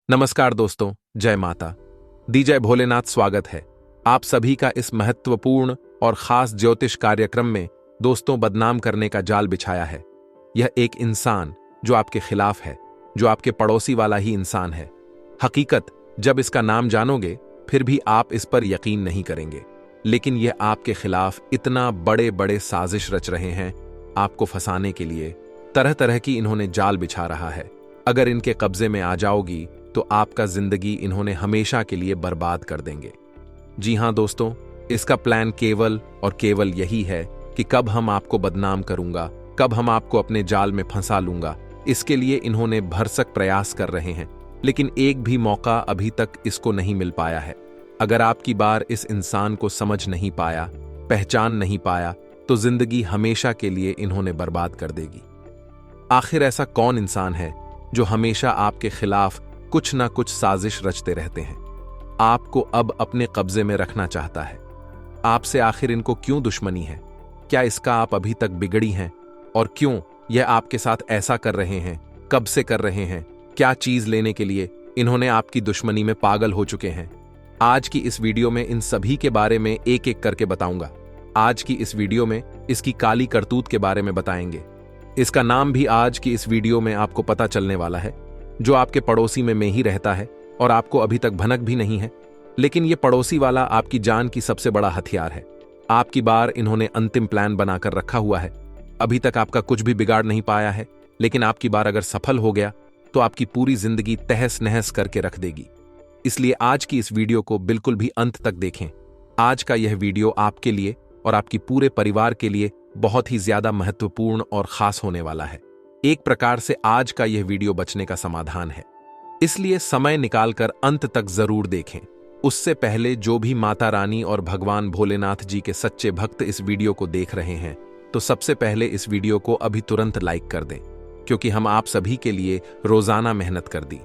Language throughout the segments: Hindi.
नमस्कार दोस्तों, जय माता दी, जय भोलेनाथ। स्वागत है आप सभी का इस महत्वपूर्ण और खास ज्योतिष कार्यक्रम में। दोस्तों, बदनाम करने का जाल बिछाया है यह एक इंसान जो आपके खिलाफ है, जो आपके पड़ोसी वाला ही इंसान है। हकीकत जब इसका नाम जानोगे फिर भी आप इस पर यकीन नहीं करेंगे, लेकिन यह आपके खिलाफ इतना बड़े बड़े साजिश रच रहे हैं। आपको फंसाने के लिए तरह तरह की इन्होंने जाल बिछा रहा है। अगर इनके कब्जे में आ जाओगी तो आपका जिंदगी इन्होंने हमेशा के लिए बर्बाद कर देंगे। जी हां दोस्तों, इसका प्लान केवल और केवल यही है कि कब हम आपको बदनाम करूंगा, कब हम आपको अपने जाल में फंसा लूंगा। इसके लिए इन्होंने भरसक प्रयास कर रहे हैं, लेकिन एक भी मौका अभी तक इसको नहीं मिल पाया है। अगर आपकी बार इस इंसान को समझ नहीं पाया, पहचान नहीं पाया, तो जिंदगी हमेशा के लिए इन्होंने बर्बाद कर देगी। आखिर ऐसा कौन इंसान है जो हमेशा आपके खिलाफ कुछ ना कुछ साजिश रचते रहते हैं, आपको अब अपने कब्जे में रखना चाहता है? आपसे आखिर इनको क्यों दुश्मनी है? क्या इसका आप अभी तक बिगड़ी हैं? और क्यों यह आपके साथ ऐसा कर रहे हैं? कब से कर रहे हैं? क्या चीज लेने के लिए इन्होंने आपकी दुश्मनी में पागल हो चुके हैं? आज की इस वीडियो में इन सभी के बारे में एक एक करके बताऊंगा। आज की इस वीडियो में इसकी काली करतूत के बारे में बताएंगे। इसका नाम भी आज की इस वीडियो में आपको पता चलने वाला है, जो आपके पड़ोसी में ही रहता है और आपको अभी तक भनक भी नहीं है। लेकिन ये पड़ोसी वाला आपकी जान की सबसे बड़ा हथियार है। आपकी बार इन्होंने अंतिम प्लान बनाकर रखा हुआ है। अभी तक आपका कुछ भी बिगाड़ नहीं पाया है, लेकिन आपकी बार अगर सफल हो गया तो आपकी पूरी जिंदगी तहस नहस करके रख देगी। इसलिए आज की इस वीडियो को बिल्कुल भी अंत तक देखें। आज का यह वीडियो आपके लिए और आपकी पूरे परिवार के लिए बहुत ही ज्यादा महत्वपूर्ण और खास होने वाला है। एक प्रकार से आज का यह वीडियो बचने का समाधान है, इसलिए समय निकालकर अंत तक जरूर देखें। उससे पहले जो भी माता रानी और भगवान भोलेनाथ जी के सच्चे भक्त इस वीडियो को देख रहे हैं, तो सबसे पहले इस वीडियो को अभी तुरंत लाइक कर दें, क्योंकि हम आप सभी के लिए रोजाना मेहनत कर दी,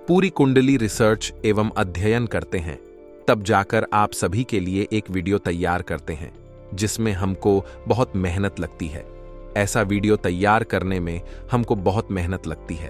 पूरी कुंडली रिसर्च एवं अध्ययन करते हैं, तब जाकर आप सभी के लिए एक वीडियो तैयार करते हैं, जिसमें हमको बहुत मेहनत लगती है। ऐसा वीडियो तैयार करने में हमको बहुत मेहनत लगती है,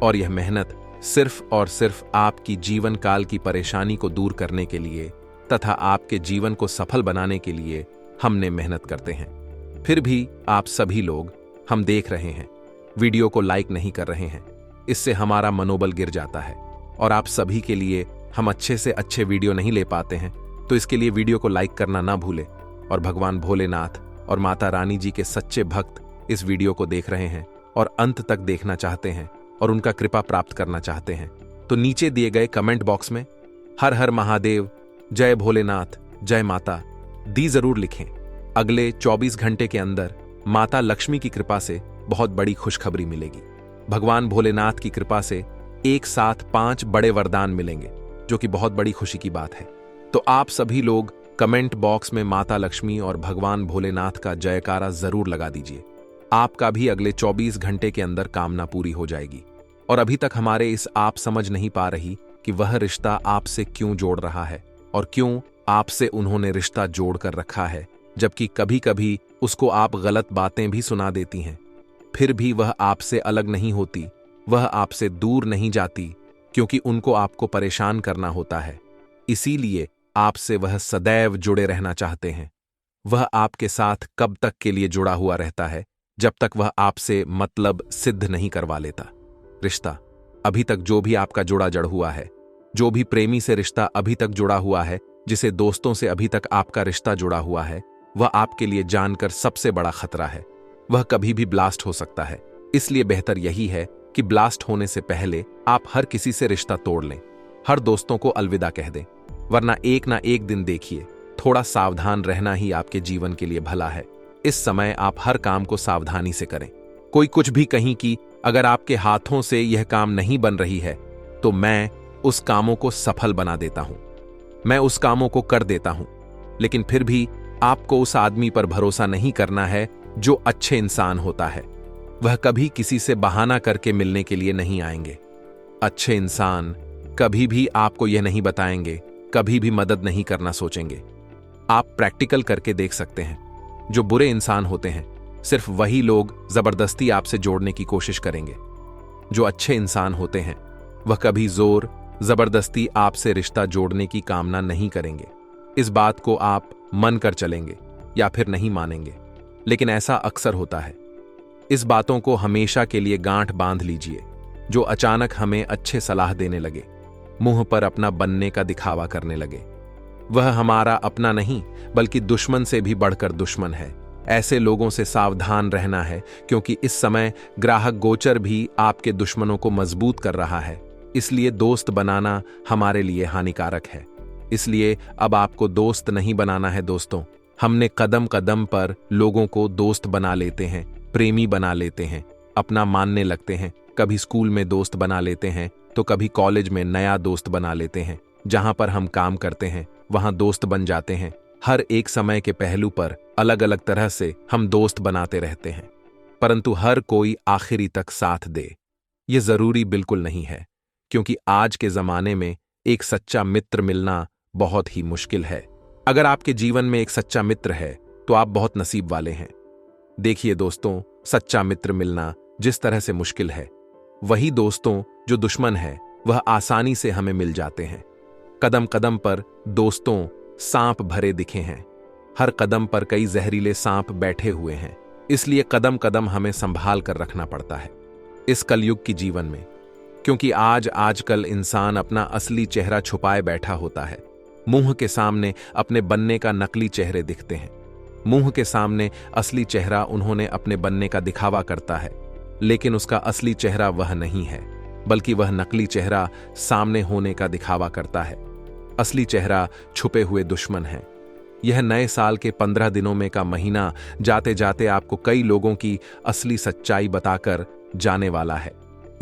और यह मेहनत सिर्फ और सिर्फ आपकी जीवन काल की परेशानी को दूर करने के लिए तथा आपके जीवन को सफल बनाने के लिए हमने मेहनत करते हैं। फिर भी आप सभी लोग हम देख रहे हैं, वीडियो को लाइक नहीं कर रहे हैं। इससे हमारा मनोबल गिर जाता है, और आप सभी के लिए हम अच्छे से अच्छे वीडियो नहीं ले पाते हैं। तो इसके लिए वीडियो को लाइक करना ना भूलें। और भगवान भोलेनाथ और माता रानी जी के सच्चे भक्त इस वीडियो को देख रहे हैं और अंत तक देखना चाहते हैं और उनका कृपा प्राप्त करना चाहते हैं, तो नीचे दिए गए कमेंट बॉक्स में हर हर महादेव, जय भोलेनाथ, जय माता दी जरूर लिखें। अगले 24 घंटे के अंदर माता लक्ष्मी की कृपा से बहुत बड़ी खुशखबरी मिलेगी। भगवान भोलेनाथ की कृपा से एक साथ 5 बड़े वरदान मिलेंगे, जो कि बहुत बड़ी खुशी की बात है। तो आप सभी लोग कमेंट बॉक्स में माता लक्ष्मी और भगवान भोलेनाथ का जयकारा जरूर लगा दीजिए। आपका भी अगले 24 घंटे के अंदर कामना पूरी हो जाएगी। और अभी तक हमारे इस आप समझ नहीं पा रही कि वह रिश्ता आपसे क्यों जोड़ रहा है और क्यों आपसे उन्होंने रिश्ता जोड़ कर रखा है, जबकि कभी कभी उसको आप गलत बातें भी सुना देती हैं। फिर भी वह आपसे अलग नहीं होती, वह आपसे दूर नहीं जाती, क्योंकि उनको आपको परेशान करना होता है। इसीलिए आपसे वह सदैव जुड़े रहना चाहते हैं। वह आपके साथ कब तक के लिए जुड़ा हुआ रहता है, जब तक वह आपसे मतलब सिद्ध नहीं करवा लेता। रिश्ता अभी तक जो भी आपका जुड़ा जड़ हुआ है, जो भी प्रेमी से रिश्ता अभी तक जुड़ा हुआ है, जिसे दोस्तों से अभी तक आपका रिश्ता जुड़ा हुआ है, वह आपके लिए जानकर सबसे बड़ा खतरा है। वह कभी भी ब्लास्ट हो सकता है। इसलिए बेहतर यही है कि ब्लास्ट होने से पहले आप हर किसी से रिश्ता तोड़ लें, हर दोस्तों को अलविदा कह दें, वरना एक ना एक दिन देखिए, थोड़ा सावधान रहना ही आपके जीवन के लिए भला है। इस समय आप हर काम को सावधानी से करें। कोई कुछ भी कहीं कि अगर आपके हाथों से यह काम नहीं बन रही है, तो मैं उस कामों को सफल बना देता हूं, मैं उस कामों को कर देता हूं। लेकिन फिर भी आपको उस आदमी पर भरोसा नहीं करना है जो अच्छे इंसान होता है। वह कभी किसी से बहाना करके मिलने के लिए नहीं आएंगे। अच्छे इंसान कभी भी आपको यह नहीं बताएंगे, कभी भी मदद नहीं करना सोचेंगे। आप प्रैक्टिकल करके देख सकते हैं, जो बुरे इंसान होते हैं सिर्फ वही लोग जबरदस्ती आपसे जोड़ने की कोशिश करेंगे। जो अच्छे इंसान होते हैं वह कभी जोर जबरदस्ती आपसे रिश्ता जोड़ने की कामना नहीं करेंगे। इस बात को आप मन कर चलेंगे या फिर नहीं मानेंगे, लेकिन ऐसा अक्सर होता है। इस बातों को हमेशा के लिए गांठ बांध लीजिए। जो अचानक हमें अच्छे सलाह देने लगे, मुंह पर अपना बनने का दिखावा करने लगे, वह हमारा अपना नहीं बल्कि दुश्मन से भी बढ़कर दुश्मन है। ऐसे लोगों से सावधान रहना है, क्योंकि इस समय ग्राहक गोचर भी आपके दुश्मनों को मजबूत कर रहा है। इसलिए दोस्त बनाना हमारे लिए हानिकारक है। इसलिए अब आपको दोस्त नहीं बनाना है दोस्तों। हमने कदम कदम पर लोगों को दोस्त बना लेते हैं, प्रेमी बना लेते हैं, अपना मानने लगते हैं। कभी स्कूल में दोस्त बना लेते हैं तो कभी कॉलेज में नया दोस्त बना लेते हैं। जहां पर हम काम करते हैं वहां दोस्त बन जाते हैं। हर एक समय के पहलू पर अलग अलग तरह से हम दोस्त बनाते रहते हैं, परंतु हर कोई आखिरी तक साथ दे, ये जरूरी बिल्कुल नहीं है। क्योंकि आज के जमाने में एक सच्चा मित्र मिलना बहुत ही मुश्किल है। अगर आपके जीवन में एक सच्चा मित्र है तो आप बहुत नसीब वाले हैं। देखिए दोस्तों, सच्चा मित्र मिलना जिस तरह से मुश्किल है, वही दोस्तों जो दुश्मन है वह आसानी से हमें मिल जाते हैं। कदम कदम पर दोस्तों सांप भरे दिखे हैं। हर कदम पर कई जहरीले सांप बैठे हुए हैं। इसलिए कदम कदम हमें संभाल कर रखना पड़ता है इस कलयुग की जीवन में। क्योंकि आजकल इंसान अपना असली चेहरा छुपाए बैठा होता है। मुंह के सामने अपने बनने का नकली चेहरे दिखते हैं। मुंह के सामने असली चेहरा उन्होंने अपने बनने का दिखावा करता है, लेकिन उसका असली चेहरा वह नहीं है, बल्कि वह नकली चेहरा सामने होने का दिखावा करता है। असली चेहरा छुपे हुए दुश्मन है। यह नए साल के 15 दिनों में का महीना जाते जाते आपको कई लोगों की असली सच्चाई बताकर जाने वाला है।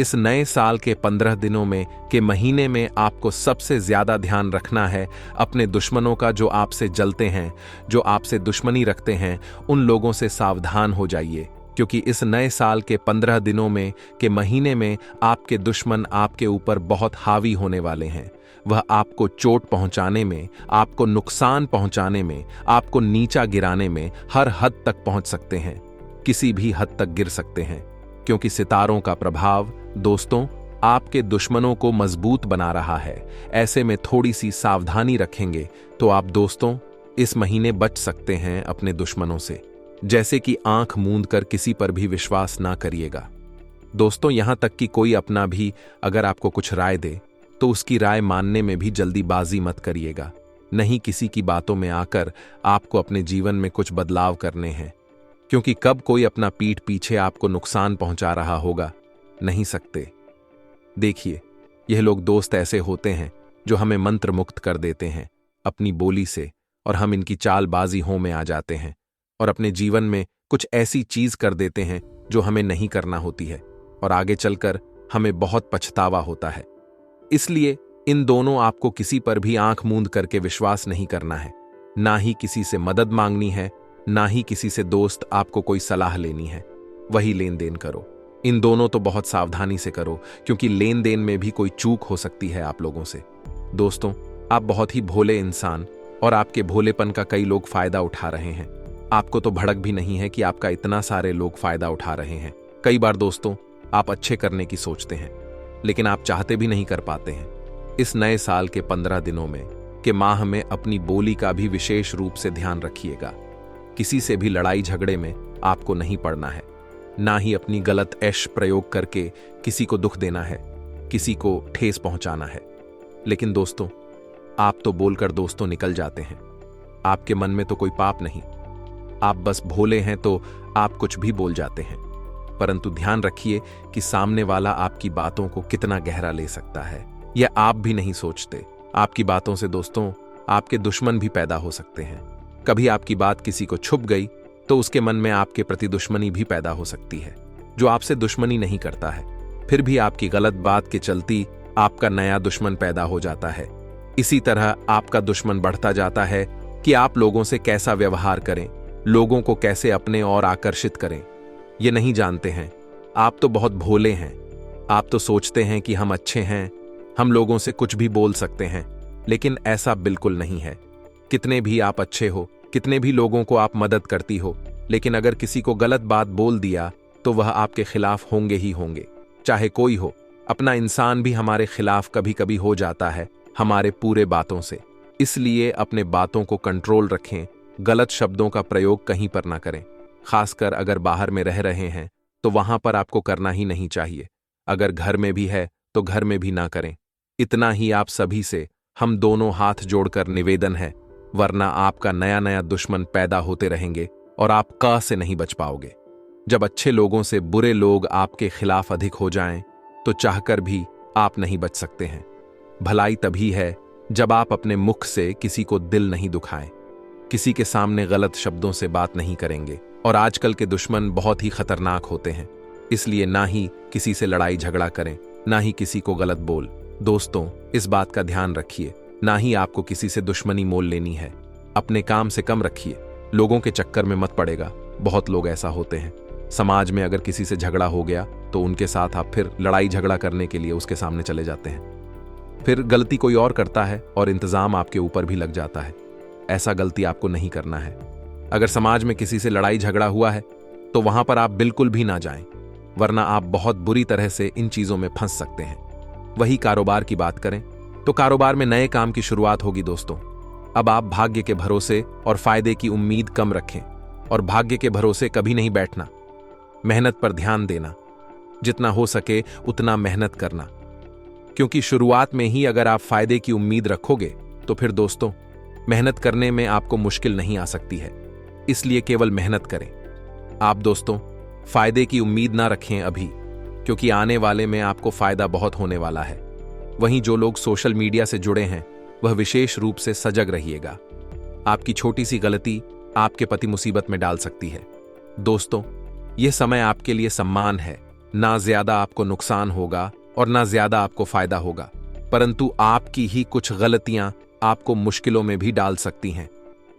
इस नए साल के 15 दिनों में के महीने में आपको सबसे ज्यादा ध्यान रखना है अपने दुश्मनों का। जो आपसे जलते हैं, जो आपसे दुश्मनी रखते हैं, उन लोगों से सावधान हो जाइए। क्योंकि इस नए साल के 15 दिनों में के महीने में आपके दुश्मन आपके ऊपर बहुत हावी होने वाले हैं। वह आपको चोट पहुंचाने में, आपको नुकसान पहुंचाने में, आपको नीचा गिराने में हर हद तक पहुंच सकते हैं। किसी भी हद तक गिर सकते हैं। क्योंकि सितारों का प्रभाव दोस्तों आपके दुश्मनों को मजबूत बना रहा है। ऐसे में थोड़ी सी सावधानी रखेंगे तो आप दोस्तों इस महीने बच सकते हैं अपने दुश्मनों से। जैसे कि आंख मूंद कर किसी पर भी विश्वास ना करिएगा दोस्तों। यहां तक कि कोई अपना भी अगर आपको कुछ राय दे तो उसकी राय मानने में भी जल्दीबाजी मत करिएगा। नहीं किसी की बातों में आकर आपको अपने जीवन में कुछ बदलाव करने हैं। क्योंकि कब कोई अपना पीठ पीछे आपको नुकसान पहुंचा रहा होगा, नहीं सकते। देखिए, यह लोग दोस्त ऐसे होते हैं जो हमें मंत्र मुक्त कर देते हैं अपनी बोली से, और हम इनकी चालबाजी हो में आ जाते हैं और अपने जीवन में कुछ ऐसी चीज कर देते हैं जो हमें नहीं करना होती है, और आगे चलकर हमें बहुत पछतावा होता है। इसलिए इन दोनों आपको किसी पर भी आंख मूंद करके विश्वास नहीं करना है। ना ही किसी से मदद मांगनी है, ना ही किसी से दोस्त आपको कोई सलाह लेनी है। वही लेन देन करो। इन दोनों तो बहुत सावधानी से करो, क्योंकि लेन देन में भी कोई चूक हो सकती है आप लोगों से। दोस्तों, आप बहुत ही भोले इंसान, और आपके भोलेपन का कई लोग फायदा उठा रहे हैं। आपको तो भड़क भी नहीं है कि आपका इतना सारे लोग फायदा उठा रहे हैं। कई बार दोस्तों आप अच्छे करने की सोचते हैं, लेकिन आप चाहते भी नहीं कर पाते हैं। इस नए साल के 15 दिनों में के माह में अपनी बोली का भी विशेष रूप से ध्यान रखिएगा। किसी से भी लड़ाई झगड़े में आपको नहीं पड़ना है, ना ही अपनी गलत ऐश प्रयोग करके किसी को दुख देना है, किसी को ठेस पहुंचाना है। लेकिन दोस्तों, आप तो बोलकर दोस्तों निकल जाते हैं। आपके मन में तो कोई पाप नहीं, आप बस भोले हैं तो आप कुछ भी बोल जाते हैं। परंतु ध्यान रखिए कि सामने वाला आपकी बातों को कितना गहरा ले सकता है, यह आप भी नहीं सोचते। आपकी बातों से दोस्तों आपके दुश्मन भी पैदा हो सकते हैं। कभी आपकी बात किसी को छुप गई तो उसके मन में आपके प्रति दुश्मनी भी पैदा हो सकती है। जो आपसे दुश्मनी नहीं करता है, फिर भी आपकी गलत बात के चलती आपका नया दुश्मन पैदा हो जाता है। इसी तरह आपका दुश्मन बढ़ता जाता है कि आप लोगों से कैसा व्यवहार करें, लोगों को कैसे अपने ओर आकर्षित करें, ये नहीं जानते हैं। आप तो बहुत भोले हैं। आप तो सोचते हैं कि हम अच्छे हैं, हम लोगों से कुछ भी बोल सकते हैं, लेकिन ऐसा बिल्कुल नहीं है। कितने भी आप अच्छे हो, कितने भी लोगों को आप मदद करती हो, लेकिन अगर किसी को गलत बात बोल दिया तो वह आपके खिलाफ होंगे ही होंगे, चाहे कोई हो। अपना इंसान भी हमारे खिलाफ कभी कभी हो जाता है हमारे पूरे बातों से। इसलिए अपने बातों को कंट्रोल रखें, गलत शब्दों का प्रयोग कहीं पर ना करें। खासकर अगर बाहर में रह रहे हैं तो वहां पर आपको करना ही नहीं चाहिए। अगर घर में भी है तो घर में भी ना करें। इतना ही आप सभी से हम दोनों हाथ जोड़कर निवेदन है, वरना आपका नया नया दुश्मन पैदा होते रहेंगे और आप क से नहीं बच पाओगे। जब अच्छे लोगों से बुरे लोग आपके खिलाफ अधिक हो जाएं, तो चाहकर भी आप नहीं बच सकते हैं। भलाई तभी है जब आप अपने मुख से किसी को दिल नहीं दुखाएं, किसी के सामने गलत शब्दों से बात नहीं करेंगे। और आजकल के दुश्मन बहुत ही खतरनाक होते हैं, इसलिए ना ही किसी से लड़ाई झगड़ा करें, ना ही किसी को गलत बोल। दोस्तों, इस बात का ध्यान रखिए, ना ही आपको किसी से दुश्मनी मोल लेनी है। अपने काम से कम रखिए, लोगों के चक्कर में मत पड़ेगा। बहुत लोग ऐसा होते हैं, समाज में अगर किसी से झगड़ा हो गया तो उनके साथ आप फिर लड़ाई झगड़ा करने के लिए उसके सामने चले जाते हैं। फिर गलती कोई और करता है और इंतजाम आपके ऊपर भी लग जाता है। ऐसा गलती आपको नहीं करना है। अगर समाज में किसी से लड़ाई झगड़ा हुआ है तो वहां पर आप बिल्कुल भी ना जाएं, वरना आप बहुत बुरी तरह से इन चीजों में फंस सकते हैं। वही कारोबार की बात करें तो कारोबार में नए काम की शुरुआत होगी दोस्तों। अब आप भाग्य के भरोसे और फायदे की उम्मीद कम रखें, और भाग्य के भरोसे कभी नहीं बैठना। मेहनत पर ध्यान देना, जितना हो सके उतना मेहनत करना, क्योंकि शुरुआत में ही अगर आप फायदे की उम्मीद रखोगे तो फिर दोस्तों मेहनत करने में आपको मुश्किल नहीं आ सकती है। इसलिए केवल मेहनत करें। आप दोस्तों फायदे की उम्मीद ना रखें अभी, क्योंकि आने वाले में आपको फायदा बहुत होने वाला है। वहीं जो लोग सोशल मीडिया से जुड़े हैं वह विशेष रूप से सजग रहिएगा। आपकी छोटी सी गलती आपके पति मुसीबत में डाल सकती है। दोस्तों, यह समय आपके लिए सम्मान है। ना ज्यादा आपको नुकसान होगा और ना ज्यादा आपको फायदा होगा, परंतु आपकी ही कुछ गलतियां आपको मुश्किलों में भी डाल सकती हैं।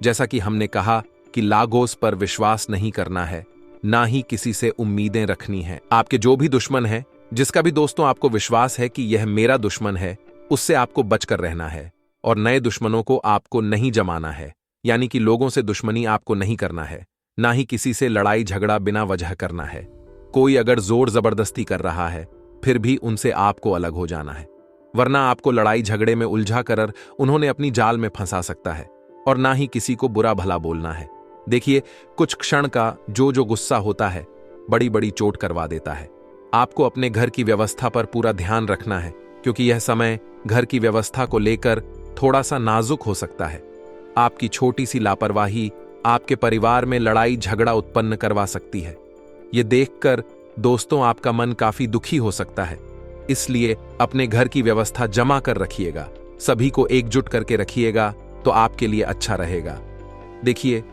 जैसा कि हमने कहा कि लागोस पर विश्वास नहीं करना है, ना ही किसी से उम्मीदें रखनी है। आपके जो भी दुश्मन है, जिसका भी दोस्तों आपको विश्वास है कि यह मेरा दुश्मन है, उससे आपको बचकर रहना है और नए दुश्मनों को आपको नहीं जमाना है। यानी कि लोगों से दुश्मनी आपको नहीं करना है, ना ही किसी से लड़ाई झगड़ा बिना वजह करना है। कोई अगर जोर जबरदस्ती कर रहा है फिर भी उनसे आपको अलग हो जाना है, वरना आपको लड़ाई झगड़े में उलझा कर उन्होंने अपनी जाल में फंसा सकता है। और ना ही किसी को बुरा भला बोलना है। देखिए, कुछ क्षण का जो गुस्सा होता है बड़ी बड़ी चोट करवा देता है। आपको अपने घर की व्यवस्था पर पूरा ध्यान रखना है, क्योंकि यह समय घर की व्यवस्था को लेकर थोड़ा सा नाजुक हो सकता है। आपकी छोटी सी लापरवाही आपके परिवार में लड़ाई झगड़ा उत्पन्न करवा सकती है। ये देखकर दोस्तों आपका मन काफी दुखी हो सकता है। इसलिए अपने घर की व्यवस्था जमा कर रखिएगा, सभी को एकजुट करके रखिएगा, तो आपके लिए अच्छा रहेगा। देखिए,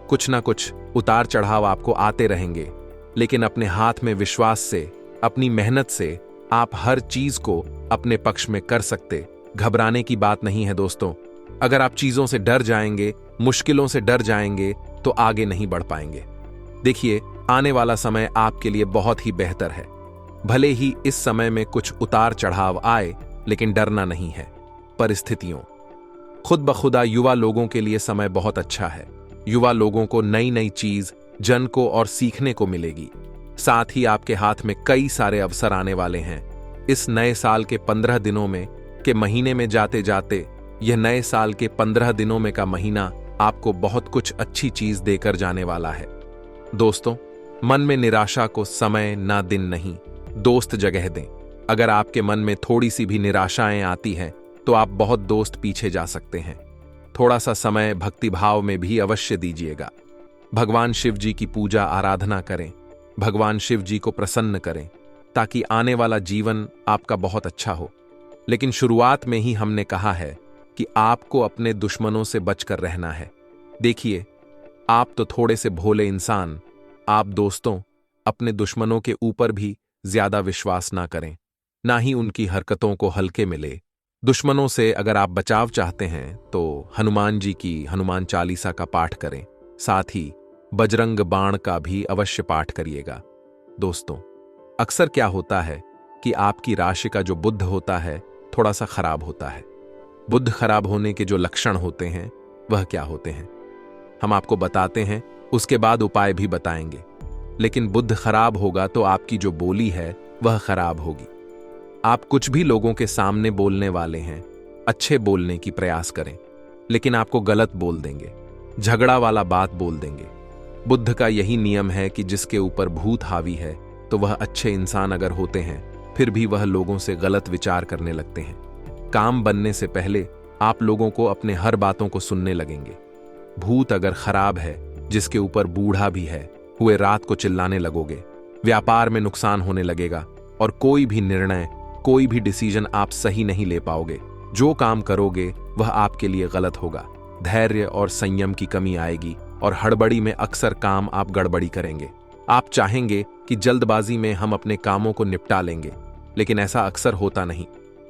कुछ ना कुछ उतार चढ़ाव आपको आते रहेंगे, लेकिन अपने हाथ में विश्वास से, अपनी मेहनत से आप हर चीज को अपने पक्ष में कर सकते। घबराने की बात नहीं है दोस्तों। अगर आप चीजों से डर जाएंगे, मुश्किलों से डर जाएंगे, तो आगे नहीं बढ़ पाएंगे। देखिए, आने वाला समय आपके लिए बहुत ही बेहतर है। भले ही इस समय में कुछ उतार चढ़ाव आए, लेकिन डरना नहीं है। परिस्थितियों खुद ब खुदा युवा लोगों के लिए समय बहुत अच्छा है। युवा लोगों को नई नई चीज जन को और सीखने को मिलेगी। साथ ही आपके हाथ में कई सारे अवसर आने वाले हैं। इस नए साल के 15 दिनों में के महीने में जाते जाते यह नए साल के 15 दिनों में का महीना आपको बहुत कुछ अच्छी चीज देकर जाने वाला है। दोस्तों, मन में निराशा को समय ना दिन नहीं, दोस्त जगह दें। अगर आपके मन में थोड़ी सी भी निराशाएं आती हैं तो आप बहुत दोस्त पीछे जा सकते हैं। थोड़ा सा समय भक्तिभाव में भी अवश्य दीजिएगा। भगवान शिव जी की पूजा आराधना करें, भगवान शिव जी को प्रसन्न करें, ताकि आने वाला जीवन आपका बहुत अच्छा हो। लेकिन शुरुआत में ही हमने कहा है कि आपको अपने दुश्मनों से बचकर रहना है। देखिए, आप तो थोड़े से भोले इंसान, आप दोस्तों अपने दुश्मनों के ऊपर भी ज्यादा विश्वास ना करें, ना ही उनकी हरकतों को हल्के में ले। दुश्मनों से अगर आप बचाव चाहते हैं तो हनुमान जी की हनुमान चालीसा का पाठ करें, साथ ही बजरंग बाण का भी अवश्य पाठ करिएगा। दोस्तों, अक्सर क्या होता है कि आपकी राशि का जो बुध होता है थोड़ा सा खराब होता है। बुध खराब होने के जो लक्षण होते हैं वह क्या होते हैं हम आपको बताते हैं, उसके बाद उपाय भी बताएंगे। लेकिन बुध खराब होगा तो आपकी जो बोली है वह खराब होगी। आप कुछ भी लोगों के सामने बोलने वाले हैं, अच्छे बोलने की प्रयास करें, लेकिन आपको गलत बोल देंगे, झगड़ा वाला बात बोल देंगे। बुद्ध का यही नियम है कि जिसके ऊपर भूत हावी है तो वह अच्छे इंसान अगर होते हैं फिर भी वह लोगों से गलत विचार करने लगते हैं। काम बनने से पहले आप लोगों को अपने हर बातों को सुनने लगेंगे। भूत अगर खराब है, जिसके ऊपर बूढ़ा भी है, हुए रात को चिल्लाने लगोगे, व्यापार में नुकसान होने लगेगा और कोई भी निर्णय, कोई भी डिसीजन आप सही नहीं ले पाओगे। जो काम करोगे वह आपके लिए गलत होगा। धैर्य और संयम की कमी आएगी और हड़बड़ी में अक्सर काम आप गड़बड़ी करेंगे। आप चाहेंगे कि जल्दबाजी में हम अपने कामों को निपटा लेंगे, लेकिन ऐसा अक्सर होता नहीं।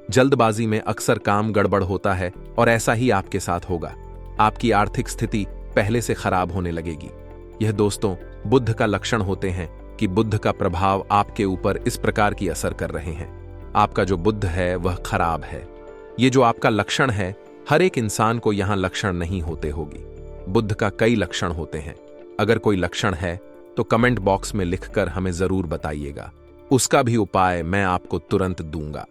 जल्दबाजी में अक्सर काम गड़बड़ होता है और ऐसा ही आपके साथ होगा। आपकी आर्थिक स्थिति पहले से खराब होने लगेगी। यह दोस्तों बुद्ध का लक्षण होते हैं कि बुद्ध का प्रभाव आपके ऊपर इस प्रकार की असर कर रहे हैं। आपका जो बुद्ध है वह खराब है। ये जो आपका लक्षण है, हर एक इंसान को यहां लक्षण नहीं होते होगी। बुद्ध का कई लक्षण होते हैं। अगर कोई लक्षण है तो कमेंट बॉक्स में लिखकर हमें जरूर बताइएगा। उसका भी उपाय मैं आपको तुरंत दूंगा।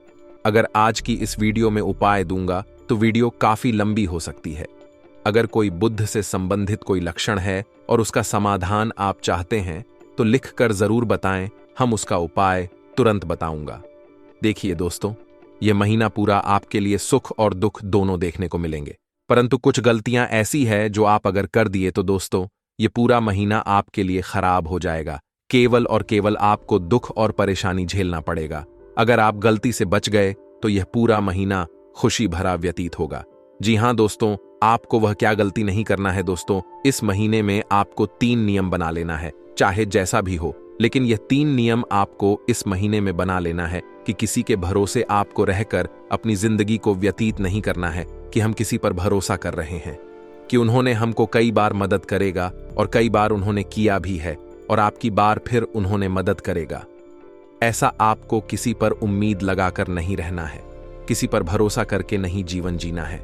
अगर आज की इस वीडियो में उपाय दूंगा तो वीडियो काफी लंबी हो सकती है। अगर कोई बुद्ध से संबंधित कोई लक्षण है और उसका समाधान आप चाहते हैं तो लिखकर जरूर बताएं, हम उसका उपाय तुरंत बताऊंगा। देखिए दोस्तों, यह महीना पूरा आपके लिए सुख और दुख दोनों देखने को मिलेंगे, परंतु कुछ गलतियां ऐसी है जो आप अगर कर दिए तो दोस्तों ये पूरा महीना आपके लिए खराब हो जाएगा। केवल और केवल आपको दुख और परेशानी झेलना पड़ेगा। अगर आप गलती से बच गए तो यह पूरा महीना खुशी भरा व्यतीत होगा। जी हां दोस्तों, आपको वह क्या गलती नहीं करना है दोस्तों। इस महीने में आपको 3 नियम बना लेना है, चाहे जैसा भी हो, लेकिन यह 3 नियम आपको इस महीने में बना लेना है कि किसी के भरोसे आपको रहकर अपनी जिंदगी को व्यतीत नहीं करना है कि हम किसी पर भरोसा कर रहे हैं कि उन्होंने हमको कई बार मदद करेगा और कई बार उन्होंने किया भी है और आपकी बार फिर उन्होंने मदद करेगा। ऐसा आपको किसी पर उम्मीद लगाकर नहीं रहना है, किसी पर भरोसा करके नहीं जीवन जीना है,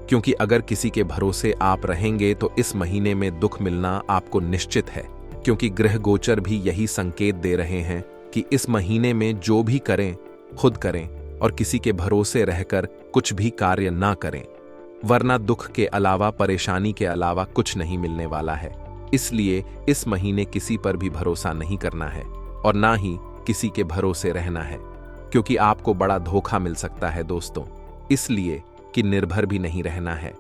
क्योंकि अगर किसी के भरोसे आप रहेंगे तो इस महीने में दुख मिलना आपको निश्चित है। क्योंकि ग्रह गोचर भी यही संकेत दे रहे हैं कि इस महीने में जो भी करें खुद करें और किसी के भरोसे रहकर कुछ भी कार्य ना करें, वरना दुख के अलावा, परेशानी के अलावा कुछ नहीं मिलने वाला है। इसलिए इस महीने किसी पर भी भरोसा नहीं करना है और ना ही किसी के भरोसे रहना है, क्योंकि आपको बड़ा धोखा मिल सकता है दोस्तों। इसलिए कि निर्भर भी नहीं रहना है।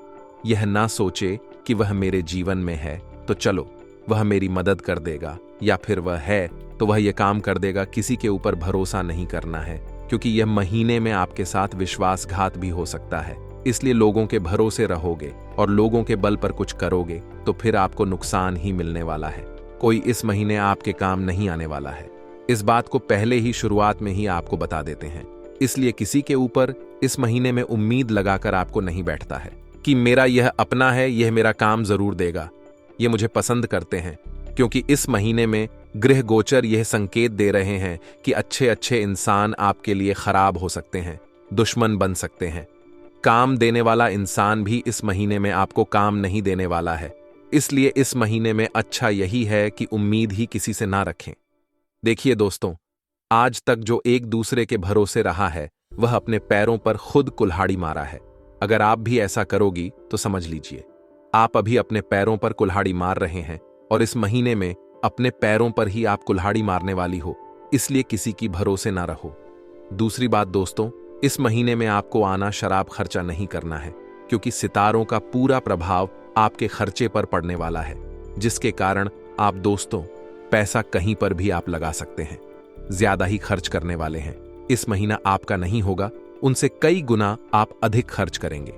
यह ना सोचे कि वह मेरे जीवन में है तो चलो वह मेरी मदद कर देगा, या फिर वह है तो वह यह काम कर देगा। किसी के ऊपर भरोसा नहीं करना है, क्योंकि यह महीने में आपके साथ विश्वासघात भी हो सकता है। इसलिए लोगों के भरोसे रहोगे और लोगों के बल पर कुछ करोगे तो फिर आपको नुकसान ही मिलने वाला है। कोई इस महीने आपके काम नहीं आने वाला है। इस बात को पहले ही शुरुआत में ही आपको बता देते हैं। इसलिए किसी के ऊपर इस महीने में उम्मीद लगाकर आपको नहीं बैठता है कि मेरा यह अपना है, यह मेरा काम जरूर देगा, ये मुझे पसंद करते हैं। क्योंकि इस महीने में गृह गोचर यह संकेत दे रहे हैं कि अच्छे अच्छे इंसान आपके लिए खराब हो सकते हैं, दुश्मन बन सकते हैं। काम देने वाला इंसान भी इस महीने में आपको काम नहीं देने वाला है। इसलिए इस महीने में अच्छा यही है कि उम्मीद ही किसी से ना रखें। देखिए दोस्तों, आज तक जो एक दूसरे के भरोसे रहा है वह अपने पैरों पर खुद कुल्हाड़ी मारा है। अगर आप भी ऐसा करोगी तो समझ लीजिए आप अभी अपने पैरों पर कुल्हाड़ी मार रहे हैं और इस महीने में अपने पैरों पर ही आप कुल्हाड़ी मारने वाली हो। इसलिए किसी की भरोसे ना रहो। दूसरी बात दोस्तों, इस महीने में आपको आना शराब खर्चा नहीं करना है, क्योंकि सितारों का पूरा प्रभाव आपके खर्चे पर पड़ने वाला है, जिसके कारण आप दोस्तों पैसा कहीं पर भी आप लगा सकते हैं, ज्यादा ही खर्च करने वाले हैं। इस महीना आपका नहीं होगा, उनसे कई गुना आप अधिक खर्च करेंगे।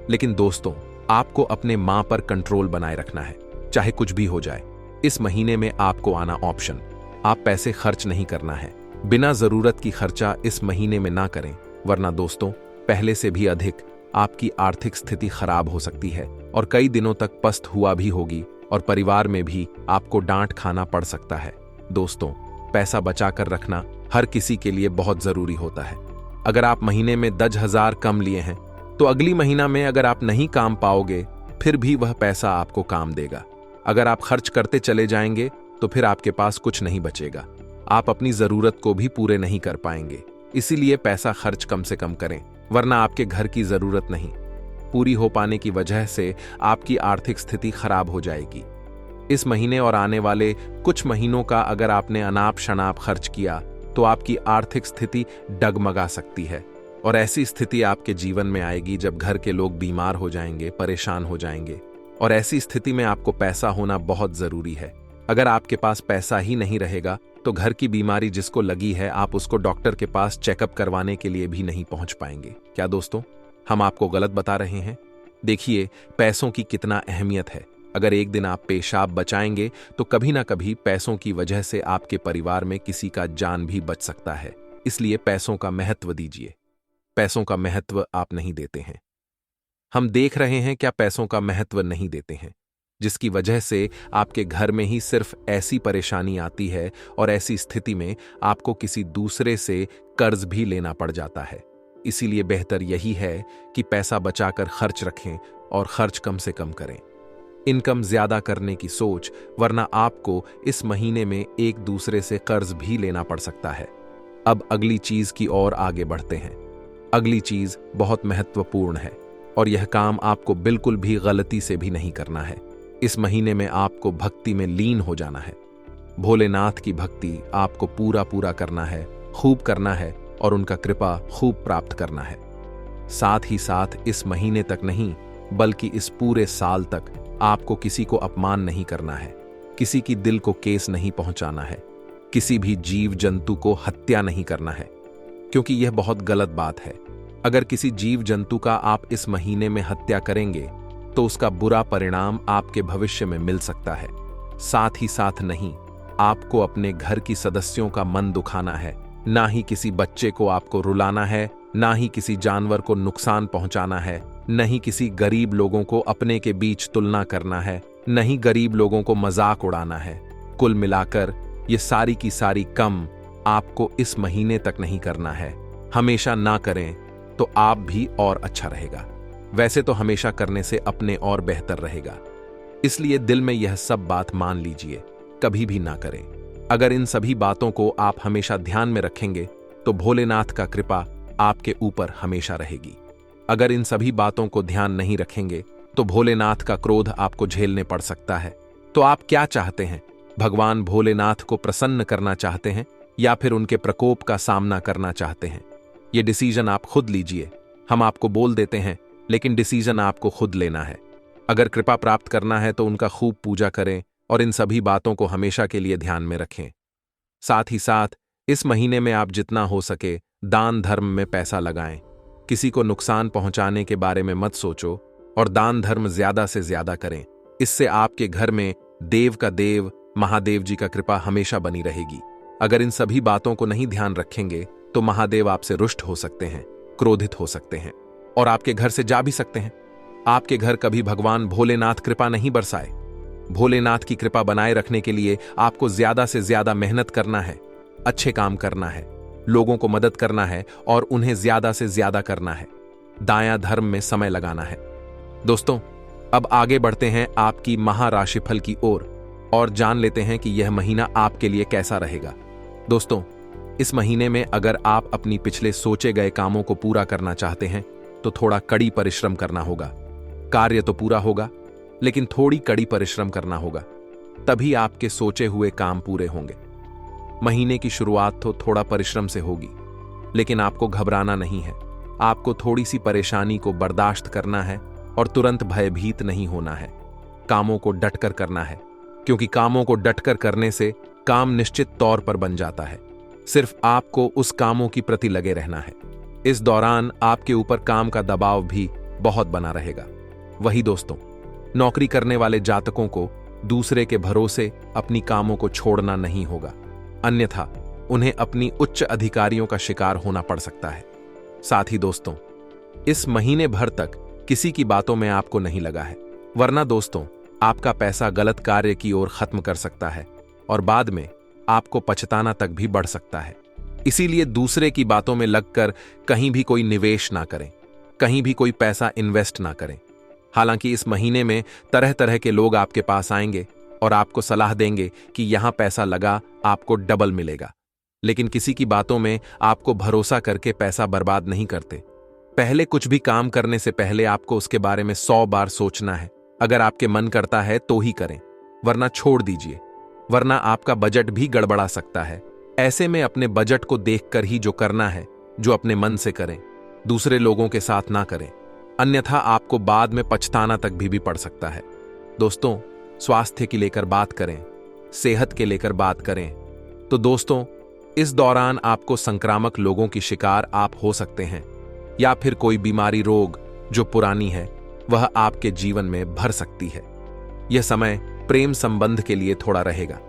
लेकिन दोस्तों, आपको अपने मां पर कंट्रोल बनाए रखना है, चाहे कुछ भी हो जाए। इस महीने में आपको आना ऑप्शन, आप पैसे खर्च नहीं करना है। बिना जरूरत की खर्चा इस महीने में ना करें, वरना दोस्तों पहले से भी अधिक आपकी आर्थिक स्थिति खराब हो सकती है और कई दिनों तक पस्त हुआ भी होगी और परिवार में भी आपको डांट खाना पड़ सकता है। दोस्तों, पैसा बचाकर रखना हर किसी के लिए बहुत जरूरी होता है। अगर आप महीने में 10,000 कम लिए हैं तो अगली महीना में अगर आप नहीं काम पाओगे फिर भी वह पैसा आपको काम देगा। अगर आप खर्च करते चले जाएंगे तो फिर आपके पास कुछ नहीं बचेगा, आप अपनी जरूरत को भी पूरे नहीं कर पाएंगे। इसीलिए पैसा खर्च कम से कम करें, वरना आपके घर की जरूरत नहीं पूरी हो पाने की वजह से आपकी आर्थिक स्थिति खराब हो जाएगी। इस महीने और आने वाले कुछ महीनों का अगर आपने अनाप शनाप खर्च किया तो आपकी आर्थिक स्थिति डगमगा सकती है, और ऐसी स्थिति आपके जीवन में आएगी जब घर के लोग बीमार हो जाएंगे, परेशान हो जाएंगे। और ऐसी स्थिति में आपको पैसा होना बहुत जरूरी है। अगर आपके पास पैसा ही नहीं रहेगा तो घर की बीमारी जिसको लगी है आप उसको डॉक्टर के पास चेकअप करवाने के लिए भी नहीं पहुंच पाएंगे। क्या दोस्तों, हम आपको गलत बता रहे हैं? देखिए पैसों की कितना अहमियत है। अगर एक दिन आप पेशाब बचाएंगे तो कभी ना कभी पैसों की वजह से आपके परिवार में किसी का जान भी बच सकता है। इसलिए पैसों का महत्व दीजिए। पैसों का महत्व आप नहीं देते हैं। हम देख रहे हैं क्या पैसों का महत्व नहीं देते हैं, जिसकी वजह से आपके घर में ही सिर्फ ऐसी परेशानी आती है और ऐसी स्थिति में आपको किसी दूसरे से कर्ज भी लेना पड़ जाता है। इसीलिए बेहतर यही है कि पैसा बचाकर खर्च रखें और खर्च कम से कम करें। इनकम ज्यादा करने की सोच, वरना आपको इस महीने में एक दूसरे से कर्ज भी लेना पड़ सकता है। अब अगली चीज की ओर आगे बढ़ते हैं। अगली चीज बहुत महत्वपूर्ण है और यह काम आपको बिल्कुल भी गलती से भी नहीं करना है। इस महीने में आपको भक्ति में लीन हो जाना है। भोलेनाथ की भक्ति आपको पूरा करना है, खूब करना है और उनका कृपा खूब प्राप्त करना है। साथ ही साथ इस महीने तक नहीं बल्कि इस पूरे साल तक आपको किसी को अपमान नहीं करना है, किसी की दिल को केस नहीं पहुंचाना है, किसी भी जीव जंतु को हत्या नहीं करना है, क्योंकि यह बहुत गलत बात है। अगर किसी जीव जंतु का आप इस महीने में हत्या करेंगे तो उसका बुरा परिणाम आपके भविष्य में मिल सकता है। साथ ही साथ नहीं आपको अपने घर की सदस्यों का मन दुखाना है, ना ही किसी बच्चे को आपको रुलाना है, ना ही किसी जानवर को नुकसान पहुंचाना है, न ही किसी गरीब लोगों को अपने के बीच तुलना करना है, न ही गरीब लोगों को मजाक उड़ाना है। कुल मिलाकर ये सारी की सारी कम आपको इस महीने तक नहीं करना है। हमेशा ना करें तो आप भी और अच्छा रहेगा। वैसे तो हमेशा करने से अपने और बेहतर रहेगा। इसलिए दिल में यह सब बात मान लीजिए, कभी भी ना करें। अगर इन सभी बातों को आप हमेशा ध्यान में रखेंगे तो भोलेनाथ का कृपा आपके ऊपर हमेशा रहेगी। अगर इन सभी बातों को ध्यान नहीं रखेंगे तो भोलेनाथ का क्रोध आपको झेलने पड़ सकता है। तो आप क्या चाहते हैं? भगवान भोलेनाथ को प्रसन्न करना चाहते हैं या फिर उनके प्रकोप का सामना करना चाहते हैं? ये डिसीजन आप खुद लीजिए। हम आपको बोल देते हैं, लेकिन डिसीजन आपको खुद लेना है। अगर कृपा प्राप्त करना है तो उनका खूब पूजा करें और इन सभी बातों को हमेशा के लिए ध्यान में रखें। साथ ही साथ इस महीने में आप जितना हो सके दान धर्म में पैसा लगाएं। किसी को नुकसान पहुंचाने के बारे में मत सोचो और दान धर्म ज्यादा से ज्यादा करें। इससे आपके घर में देव का देव महादेव जी का कृपा हमेशा बनी रहेगी। अगर इन सभी बातों को नहीं ध्यान रखेंगे तो महादेव आपसे रुष्ट हो सकते हैं, क्रोधित हो सकते हैं और आपके घर से जा भी सकते हैं। आपके घर कभी भगवान भोलेनाथ कृपा नहीं बरसाए। भोलेनाथ की कृपा बनाए रखने के लिए आपको ज्यादा से ज्यादा मेहनत करना है, अच्छे काम करना है, लोगों को मदद करना है और उन्हें ज्यादा से ज्यादा करना है। दाया धर्म में समय लगाना है। दोस्तों, अब आगे बढ़ते हैं आपकी महाराशिफल की ओर और जान लेते हैं कि यह महीना आपके लिए कैसा रहेगा। दोस्तों, इस महीने में अगर आप अपनी पिछले सोचे गए कामों को पूरा करना चाहते हैं तो थोड़ा कड़ी परिश्रम करना होगा। कार्य तो पूरा होगा, लेकिन थोड़ी कड़ी परिश्रम करना होगा, तभी आपके सोचे हुए काम पूरे होंगे। महीने की शुरुआत तो थोड़ा परिश्रम से होगी, लेकिन आपको घबराना नहीं है। आपको थोड़ी सी परेशानी को बर्दाश्त करना है और तुरंत भयभीत नहीं होना है। कामों को डटकर करना है, क्योंकि कामों को डटकर करने से काम निश्चित तौर पर बन जाता है। सिर्फ आपको उस कामों की प्रति लगे रहना है। इस दौरान आपके ऊपर काम का दबाव भी बहुत बना रहेगा। वही दोस्तों, नौकरी करने वाले जातकों को दूसरे के भरोसे अपनी कामों को छोड़ना नहीं होगा, अन्यथा उन्हें अपनी उच्च अधिकारियों का शिकार होना पड़ सकता है। साथ ही दोस्तों, इस महीने भर तक किसी की बातों में आपको नहीं लगा है, वरना दोस्तों आपका पैसा गलत कार्य की ओर खत्म कर सकता है और बाद में आपको पछताना तक भी बढ़ सकता है। इसीलिए दूसरे की बातों में लगकर कहीं भी कोई निवेश ना करें, कहीं भी कोई पैसा इन्वेस्ट ना करें। हालांकि इस महीने में तरह तरह के लोग आपके पास आएंगे और आपको सलाह देंगे कि यहां पैसा लगा आपको डबल मिलेगा। लेकिन किसी की बातों में आपको भरोसा करके पैसा बर्बाद नहीं करते। पहले कुछ भी काम करने से पहले आपको उसके बारे में 100 बार सोचना है। अगर आपके मन करता है तो ही करें, वरना छोड़ दीजिए, वरना आपका बजट भी गड़बड़ा सकता है। ऐसे में अपने बजट को देखकर ही जो करना है, जो अपने मन से करें, दूसरे लोगों के साथ ना करें, अन्यथा आपको बाद में पछताना तक भी पड़ सकता है। दोस्तों, स्वास्थ्य की लेकर बात करें, सेहत के लेकर बात करें, तो दोस्तों इस दौरान आपको संक्रामक लोगों की शिकार आप हो सकते हैं, या फिर कोई बीमारी रोग जो पुरानी है वह आपके जीवन में भर सकती है। यह समय प्रेम संबंध के लिए थोड़ा रहेगा।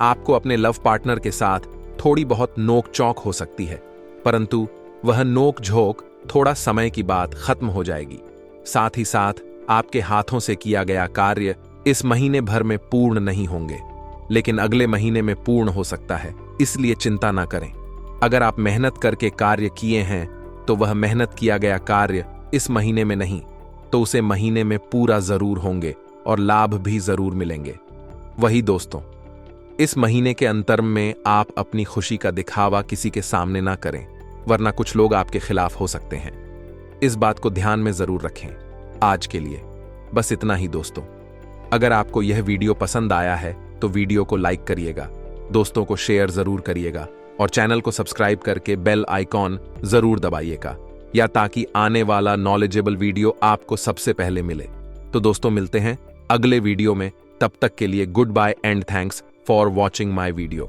आपको अपने लव पार्टनर के साथ थोड़ी बहुत नोक चौक हो सकती है, परंतु वह नोक झोंक थोड़ा समय की बात खत्म हो जाएगी। साथ ही साथ आपके हाथों से किया गया कार्य इस महीने भर में पूर्ण नहीं होंगे, लेकिन अगले महीने में पूर्ण हो सकता है, इसलिए चिंता ना करें। अगर आप मेहनत करके कार्य किए हैं तो वह मेहनत किया गया कार्य इस महीने में नहीं तो उसे महीने में पूरा जरूर होंगे और लाभ भी जरूर मिलेंगे। वही दोस्तों, इस महीने के अंतर में आप अपनी खुशी का दिखावा किसी के सामने ना करें, वरना कुछ लोग आपके खिलाफ हो सकते हैं। इस बात को ध्यान में जरूर रखें। आज के लिए बस इतना ही दोस्तों। अगर आपको यह वीडियो पसंद आया है तो वीडियो को लाइक करिएगा, दोस्तों को शेयर जरूर करिएगा और चैनल को सब्सक्राइब करके बेल आइकॉन जरूर दबाइएगा, या ताकि आने वाला नॉलेजेबल वीडियो आपको सबसे पहले मिले। तो दोस्तों मिलते हैं अगले वीडियो में, तब तक के लिए good bye and thanks for watching my video.